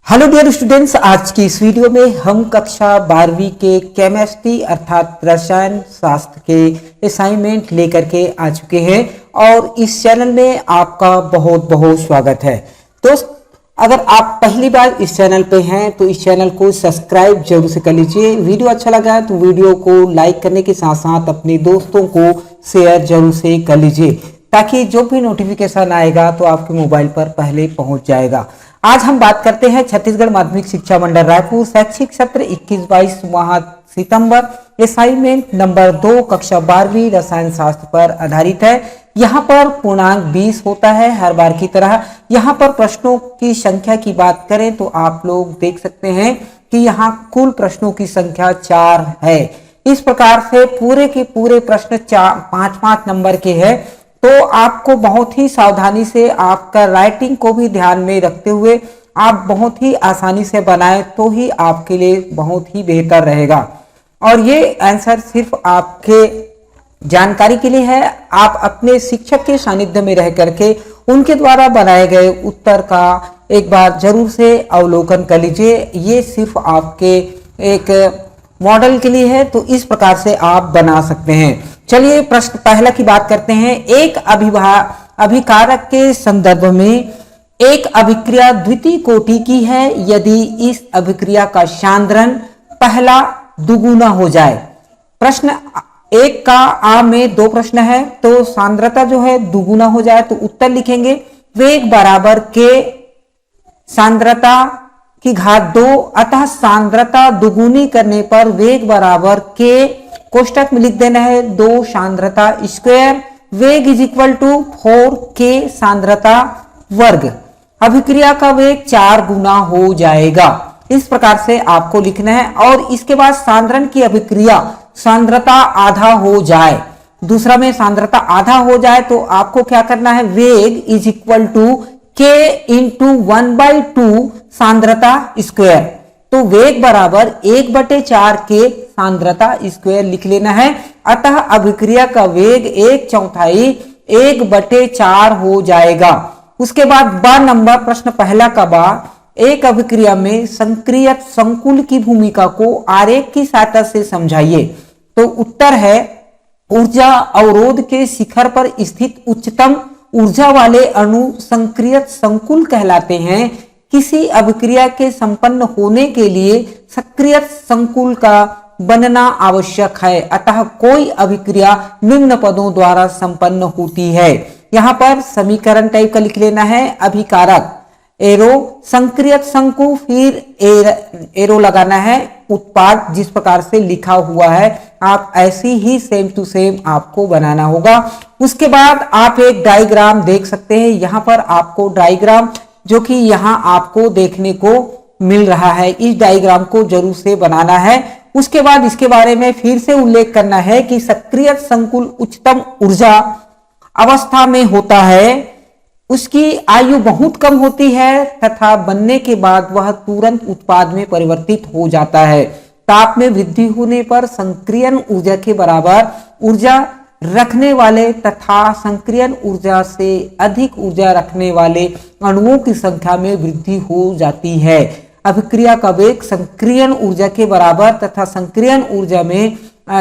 Hello dear students, आज की इस वीडियो में हम कक्षा 12वीं के केमिस्ट्री अर्थात रसायन शास्त्र के असाइनमेंट लेकर के आ चुके हैं और इस चैनल में आपका बहुत बहुत स्वागत है। दोस्त, अगर आप पहली बार इस चैनल पे हैं तो इस चैनल को सब्सक्राइब जरूर से कर लीजिए। वीडियो अच्छा लगा है तो वीडियो को लाइक करने के साथ साथ अपने दोस्तों को शेयर जरूर से कर लीजिए ताकि जो भी नोटिफिकेशन आएगा तो आपके मोबाइल पर पहले पहुंच जाएगा। आज हम बात करते हैं छत्तीसगढ़ माध्यमिक शिक्षा मंडल रायपुर शैक्षिक सत्र 21-22 माह सितंबर असाइनमेंट नंबर 2 कक्षा 12वीं रसायन शास्त्र पर आधारित है। यहाँ पर पूर्णांक 20 होता है हर बार की तरह। यहाँ पर प्रश्नों की संख्या की बात करें तो आप लोग देख सकते हैं कि यहाँ कुल प्रश्नों की संख्या 4 है। इस प्रकार से पूरे के पूरे प्रश्न 5-5 नंबर के हैं, तो आपको बहुत ही सावधानी से आपका राइटिंग को भी ध्यान में रखते हुए आप बहुत ही आसानी से बनाएं तो ही आपके लिए बहुत ही बेहतर रहेगा। और ये आंसर सिर्फ आपके जानकारी के लिए है। आप अपने शिक्षक के सानिध्य में रह करके उनके द्वारा बनाए गए उत्तर का एक बार जरूर से अवलोकन कर लीजिए। ये सिर्फ आपके एक मॉडल के लिए है, तो इस प्रकार से आप बना सकते हैं। चलिए प्रश्न पहला की बात करते हैं। एक अभिकारक के संदर्भ में एक अभिक्रिया द्वितीय कोटि की है यदि इस अभिक्रिया का सांद्रण पहला दुगुना हो जाए। प्रश्न एक का आ में 2 प्रश्न है, तो सांद्रता जो है दुगुना हो जाए तो उत्तर लिखेंगे वेग बराबर के सांद्रता की घात 2, अतः सांद्रता दुगुनी करने पर वेग बराबर के कोष्टक में लिख देना है 2 सांद्रता स्क्वायर वेग इज इक्वल टू 4 के सांद्रता वर्ग। अभिक्रिया का वेग 4 गुना हो जाएगा। इस प्रकार से आपको लिखना है। और इसके बाद सांद्रण की अभिक्रिया सांद्रता आधा हो जाए, दूसरा में सांद्रता आधा हो जाए तो आपको क्या करना है, वेग is equal to k into 1/2 सांद्रता स्क्वायर। तो वेग बराबर 1/4 के सांद्रता स्क्वायर लिख लेना है। अतः अभिक्रिया का वेग 1/4 1/4 हो जाएगा। उसके बाद ब नंबर प्रश्न पहला का बा, एक अभिक्रिया में संक्रियक संकुल की भूमिका को आरेख की सहायता से समझाइए। तो उत्तर है ऊर्जा अवरोध के शिखर पर स्थित उच्चतम ऊर्जा वाले अणु संक्रियक संकुल कहलाते हैं। किसी अभिक्रिया के संपन्न होने के लिए सक्रिय संकुल का बनना आवश्यक है, अतः कोई अभिक्रिया निम्न पदों द्वारा संपन्न होती है। यहाँ पर समीकरण टाइप का लिख लेना है। अभिकारक एरो संक्रियक शंकु, फिर एरो लगाना है। उत्पाद जिस प्रकार से लिखा हुआ है आप ऐसी ही सेम टू सेम आपको बनाना होगा। उसके बाद आप एक डायग्राम देख सकते हैं। यहाँ पर आपको डायग्राम जो कि यहाँ आपको देखने को मिल रहा है, इस डायग्राम को जरूर से बनाना है। उसके बाद इसके बारे में फिर से उल्लेख करना है कि सक्रिय संकुल उच्चतम ऊर्जा अवस्था में होता है, उसकी आयु बहुत कम होती है तथा बनने के बाद वह तुरंत उत्पाद में परिवर्तित हो जाता है। ताप में वृद्धि होने पर संक्रियन ऊर्जा के बराबर ऊर्जा रखने वाले तथा संक्रियन ऊर्जा से अधिक ऊर्जा रखने वाले अणुओं की संख्या में वृद्धि हो जाती है। अभिक्रिया का वेग संक्रियन ऊर्जा के बराबर तथा संक्रियन ऊर्जा में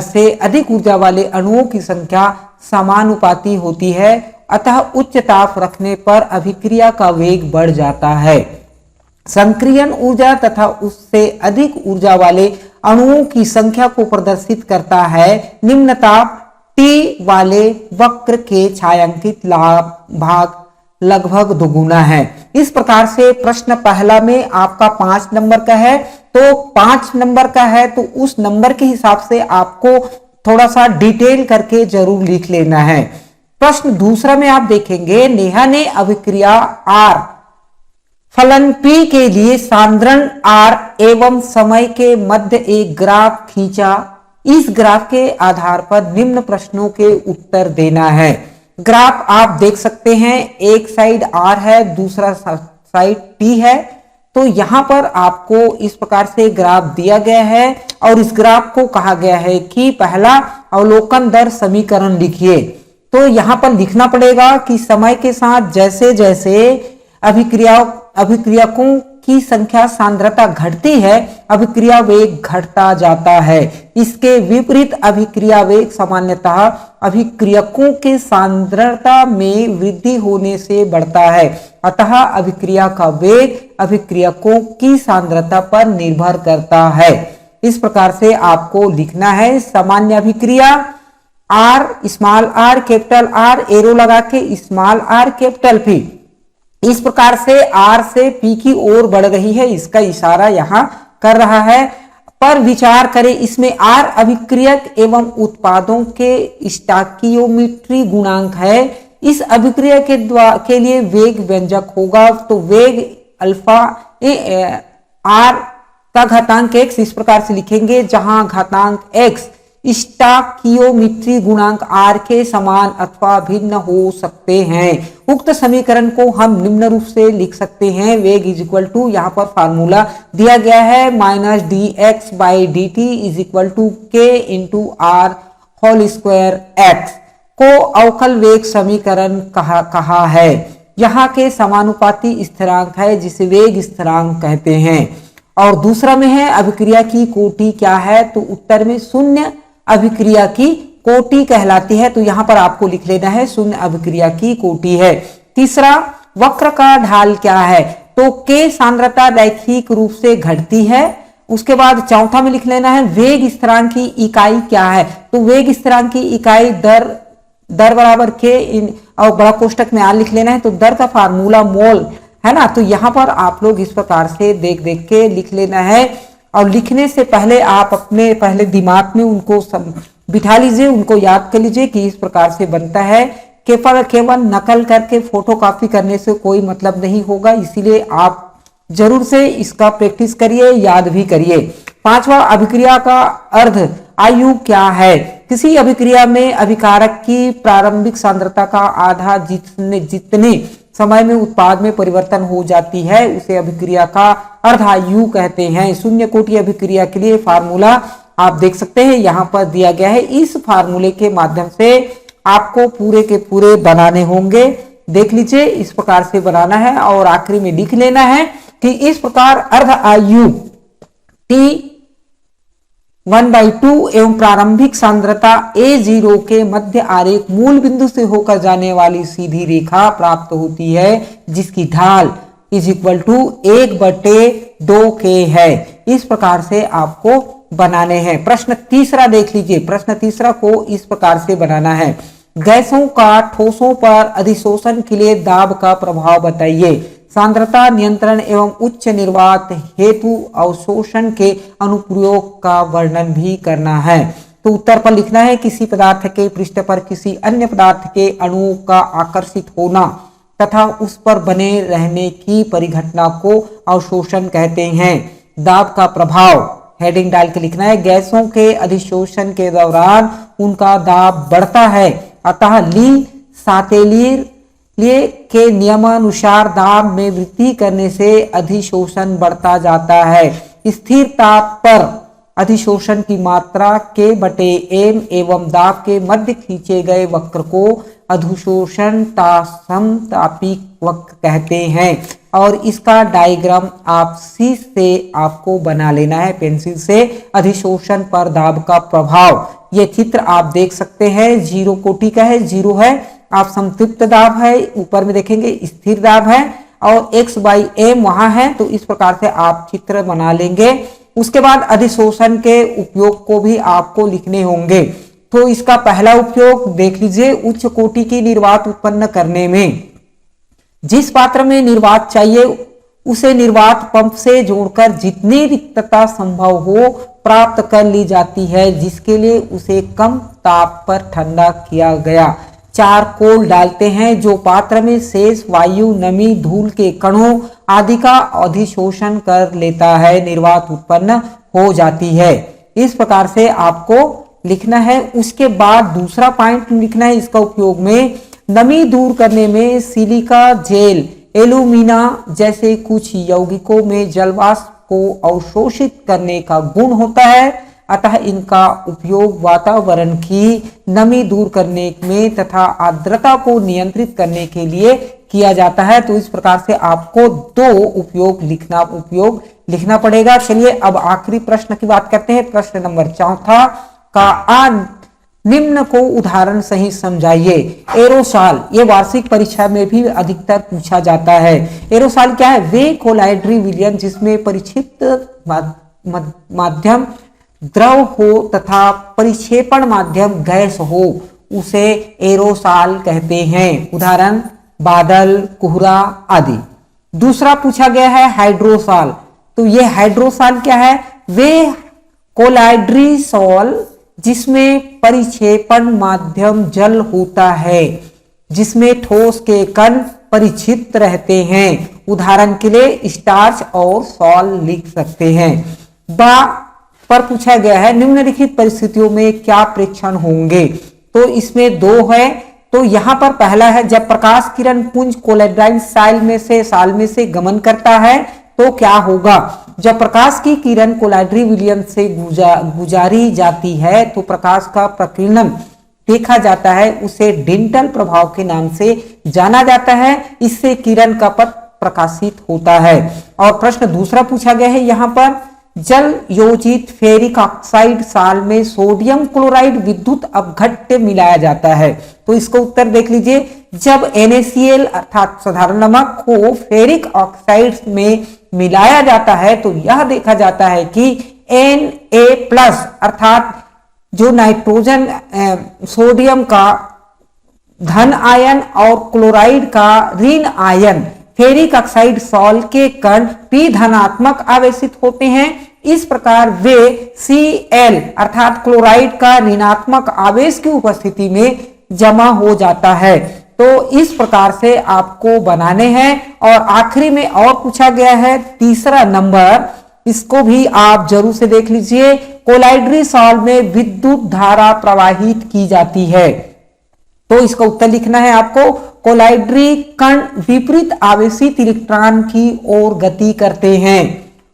से अधिक ऊर्जा वाले अणुओं की संख्या समानुपाती होती है, अतः उच्च ताप रखने पर अभिक्रिया का वेग बढ़ जाता है। संक्रियन ऊर्जा तथा उससे अधिक ऊर्जा वाले अणुओं की संख्या को प्रदर्शित करता है। निम्न ताप T वाले वक्र के छायांकित भाग लगभग दुगुना है। इस प्रकार से प्रश्न पहला में आपका 5 नंबर का है, तो 5 नंबर का है तो उस नंबर के हिसाब से आपको थोड़ा सा डिटेल करके जरूर लिख लेना है। प्रश्न दूसरा में आप देखेंगे, नेहा ने अभिक्रिया R फलन P के लिए सांद्रण R एवं समय के मध्य एक ग्राफ खींचा। इस ग्राफ के आधार पर निम्न प्रश्नों के उत्तर देना है। ग्राफ आप देख सकते हैं, एक साइड R है, दूसरा साइड P है। तो यहाँ पर आपको इस प्रकार से ग्राफ दिया गया है और इस ग्राफ को कहा गया है कि पहला अवलोकन दर समीकरण लिखिए। तो यहाँ पर लिखना पड़ेगा कि समय के साथ जैसे जैसे अभिक्रियाकों की संख्या सांद्रता घटती है, अभिक्रिया वेग घटता जाता है। इसके विपरीत अभिक्रिया वेग सामान्यतः अभिक्रियकों के सांद्रता में वृद्धि होने से बढ़ता है। अतः अभिक्रिया का वेग अभिक्रियकों की सांद्रता पर निर्भर करता है। इस प्रकार से आपको लिखना है सामान्य अभिक्रिया R, small R, capital R, arrow लगा के स्मॉल आर, कैपिटल पी। इस प्रकार से आर से पी की ओर बढ़ रही है, इसका इशारा यहां कर रहा है। पर विचार करें, इसमें आर अभिक्रियक एवं उत्पादों के स्टॉकियोमेट्री गुणांक है। इस अभिक्रिया के लिए वेग व्यंजक होगा, तो वेग अल्फा आर का घातांक x इस प्रकार से लिखेंगे, जहां घातांक x स्टॉकियोमेट्री गुणांक r के समान अथवा भिन्न हो सकते हैं। उक्त समीकरण को हम निम्न रूप से लिख सकते हैं, वेग इज इक्वल टू, यहाँ पर फार्मूला दिया गया है, minus d x by d t is equal to k into r whole square x को अवकल वेग समीकरण कहा है। यहाँ के समानुपाती स्थिरांक है जिसे वेग स्थिरांक कहते हैं। और दूसरा में है अभिक्रिया की कोटि क्या है, तो उत्तर में शून्य अभिक्रिया की कोटि कहलाती है, तो यहां पर आपको लिख लेना है शून्य अभिक्रिया की कोटि है। तीसरा, वक्र का ढाल क्या है, तो के सांद्रता रैखिक रूप से घटती है। उसके बाद चौथा में लिख लेना है वेग स्थिरांक की इकाई क्या है, तो वेग स्थिरांक की इकाई दर बराबर के और बड़ा कोष्टक में आर लिख लेना है, तो दर का फार्मूला मोल है ना। तो यहाँ पर आप लोग इस प्रकार से देख देख के लिख लेना है, और लिखने से पहले आप अपने पहले दिमाग में उनको सब बिठा लीजिए, उनको याद कर लीजिए कि इस प्रकार से बनता है। केवल नकल करके फोटो कॉपी करने से कोई मतलब नहीं होगा, इसीलिए आप जरूर से इसका प्रैक्टिस करिए, याद भी करिए। पांचवा, अभिक्रिया का अर्ध आयु क्या है, किसी अभिक्रिया में अभिकारक की प्रारंभिक सांद्रता का आधा जितने समय में उत्पाद में परिवर्तन हो जाती है उसे अभिक्रिया का अर्धायु कहते हैं। शून्य कोटि अभिक्रिया के लिए फार्मूला आप देख सकते हैं यहां पर दिया गया है। इस फार्मूले के माध्यम से आपको पूरे के पूरे बनाने होंगे, देख लीजिए इस प्रकार से बनाना है और आखिरी में लिख लेना है कि इस प्रकार अर्धायु t 1/2 एवं प्रारंभिक सांद्रता A0 के मध्य आरेख मूल बिंदु से होकर जाने वाली सीधी रेखा प्राप्त होती है, जिसकी ढाल इज इक्वल टू 1/2 के है। इस प्रकार से आपको बनाने हैं। प्रश्न तीसरा देख लीजिए, प्रश्न तीसरा को इस प्रकार से बनाना है, गैसों का ठोसों पर अधिशोषण के लिए दाब का प्रभाव बताइए। सांद्रता नियंत्रण एवं उच्च निर्वात हेतु अवशोषण के अनुप्रयोग का वर्णन भी करना है। तो उत्तर पर लिखना है किसी पदार्थ के पृष्ठ पर किसी अन्य पदार्थ के अणुओं का आकर्षित होना तथा उस पर बने रहने की परिघटना को अवशोषण कहते हैं। दाब का प्रभाव हेडिंग डाल के लिखना है, गैसों के अधिशोषण के दौरान उनका दाब बढ़ता है, अतः ली सातेलियर के नियमानुसार दाब में वृद्धि करने से अधिशोषण बढ़ता जाता है। स्थिर ताप पर अधिशोषण की मात्रा K/M एवं दाब के मध्य खींचे गए वक्र को अधिशोषण समतापिक वक्र कहते हैं। और इसका डायग्राम आप सी से आपको बना लेना है पेंसिल से, अधिशोषण पर दाब का प्रभाव। ये चित्र आप देख सकते हैं, जीरो कोटि का है, जीरो है आप संतृप्त दाब है, ऊपर में देखेंगे स्थिर दाब है और x/m वहां है। तो इस प्रकार से आप चित्र बना लेंगे। उसके बाद अधिशोषण के उपयोग को भी आपको लिखने होंगे। तो इसका पहला उपयोग देख लीजिए, उच्च कोटि की निर्वात उत्पन्न करने में जिस पात्र में निर्वात चाहिए उसे निर्वात पंप से जोड़कर जितनी रिक्तता संभव हो प्राप्त कर ली जाती है, जिसके लिए उसे कम ताप पर ठंडा किया गया चारकोल डालते हैं, जो पात्र में शेष वायु, नमी, धूल के कणों आदि का अधिशोषण कर लेता है, निर्वात उत्पन्न हो जाती है। इस प्रकार से आपको लिखना है। उसके बाद दूसरा पॉइंट लिखना है, इसका उपयोग में नमी दूर करने में सिलिका जेल, एल्यूमिना जैसे कुछ यौगिकों में जलवाष्प को अवशोषित करने का गुण होता है, अतः इनका उपयोग वातावरण की नमी दूर करने में तथा आर्द्रता को नियंत्रित करने के लिए किया जाता है। तो इस प्रकार से आपको दो उपयोग लिखना पड़ेगा। चलिए अब आखिरी प्रश्न की बात करते हैं। प्रश्न नंबर 4 का निम्न को उदाहरण सही समझाइए। एरोसॉल, ये वार्षिक परीक्षा में भी अधिकतर पूछा जाता है। एरोसॉल क्या है? वे कोलाइडरी विलयन जिसमें परिक्षिप्त माध्यम द्रव हो तथा परिक्षेपण माध्यम गैस हो, उसे एरोसॉल कहते हैं। उदाहरण बादल, कोहरा आदि। दूसरा पूछा गया है हाइड्रोसॉल। तो ये हाइड्रोसॉल क्या है? वे कोलाइडरी सॉल जिसमें परिक्षेपण माध्यम जल होता है, जिसमें ठोस के कण परिक्षिप्त रहते हैं। उदाहरण के लिए स्टार्च और सॉल लिख सकते हैं। बा पर पूछा गया है निम्नलिखित परिस्थितियों में क्या प्रेक्षण होंगे। तो इसमें दो है। तो यहां पर पहला है जब प्रकाश किरण पुंज कोलाइडराइन साल में से गमन करता है तो क्या होगा। जब प्रकाश की किरण कोलाइडरी विलयन से गुजारी जाती है तो प्रकाश का प्रकीर्णन देखा जाता है, उसे डिंटल प्रभाव के नाम से जाना जाता है। इससे किरण का पथ प्रकाशित होता है। और प्रश्न दूसरा पूछा गया है यहाँ पर जल योजित फेरिक ऑक्साइड साल में सोडियम क्लोराइड विद्युत अपघट्य मिलाया जाता है। तो इसका उत्तर देख लीजिए। जब NaCl अर्थात साधारण नमक को फेरिक ऑक्साइड में मिलाया जाता है तो यह देखा जाता है कि Na+ अर्थात जो नाइट्रोजन सोडियम का धन आयन और क्लोराइड का ऋण आयन फेरिक ऑक्साइड सॉल के कण P धनात्मक आवेशित होते हैं। इस प्रकार वे Cl अर्थात क्लोराइड का ऋणात्मक आवेश की उपस्थिति में जमा हो जाता है। तो इस प्रकार से आपको बनाने हैं। और आखिरी में और पूछा गया है तीसरा नंबर, इसको भी आप जरूर से देख लीजिए। कोलाइडरी सॉल में विद्युत धारा प्रवाहित की जाती है। तो इसका उत्तर लिखना है आपको। कोलाइडरी कण विपरीत आवेशित इलेक्ट्रॉन की ओर गति करते हैं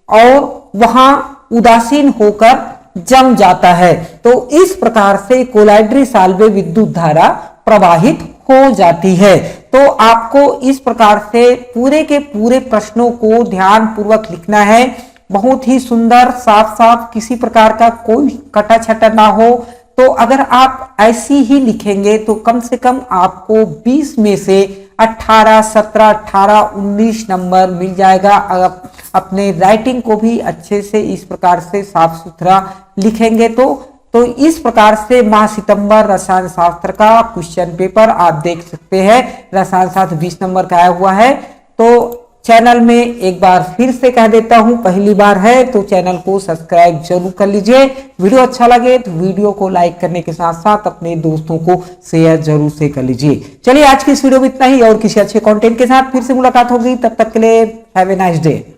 और वहां उदासीन होकर जम जाता है। तो इस प्रकार से कोलाइडरी सॉल में विद्युत धारा प्रवाहित हो जाती है। तो आपको इस प्रकार से पूरे के पूरे प्रश्नों को ध्यान पूर्वक लिखना है। बहुत ही सुंदर, साफ साफ, किसी प्रकार का कोई कटा छटा ना हो। तो अगर आप ऐसी ही लिखेंगे तो कम से कम आपको 20 में से 18, 17, 18, 19 नंबर मिल जाएगा। अगर अपने राइटिंग को भी अच्छे से इस प्रकार से साफ सुथरा लिखेंगे तो इस प्रकार से माह सितंबर रसायन शास्त्र का क्वेश्चन पेपर आप देख सकते हैं। रसायन शास्त्र 20 नंबर का आया हुआ है। तो चैनल में एक बार फिर से कह देता हूं, पहली बार है तो चैनल को सब्सक्राइब जरूर कर लीजिए। वीडियो अच्छा लगे तो वीडियो को लाइक करने के साथ साथ अपने दोस्तों को शेयर जरूर से कर लीजिए। चलिए आज की इस वीडियो में इतना ही, और किसी अच्छे कंटेंट के साथ फिर से मुलाकात होगी। तब तक के लिए हैव ए नाइस डे।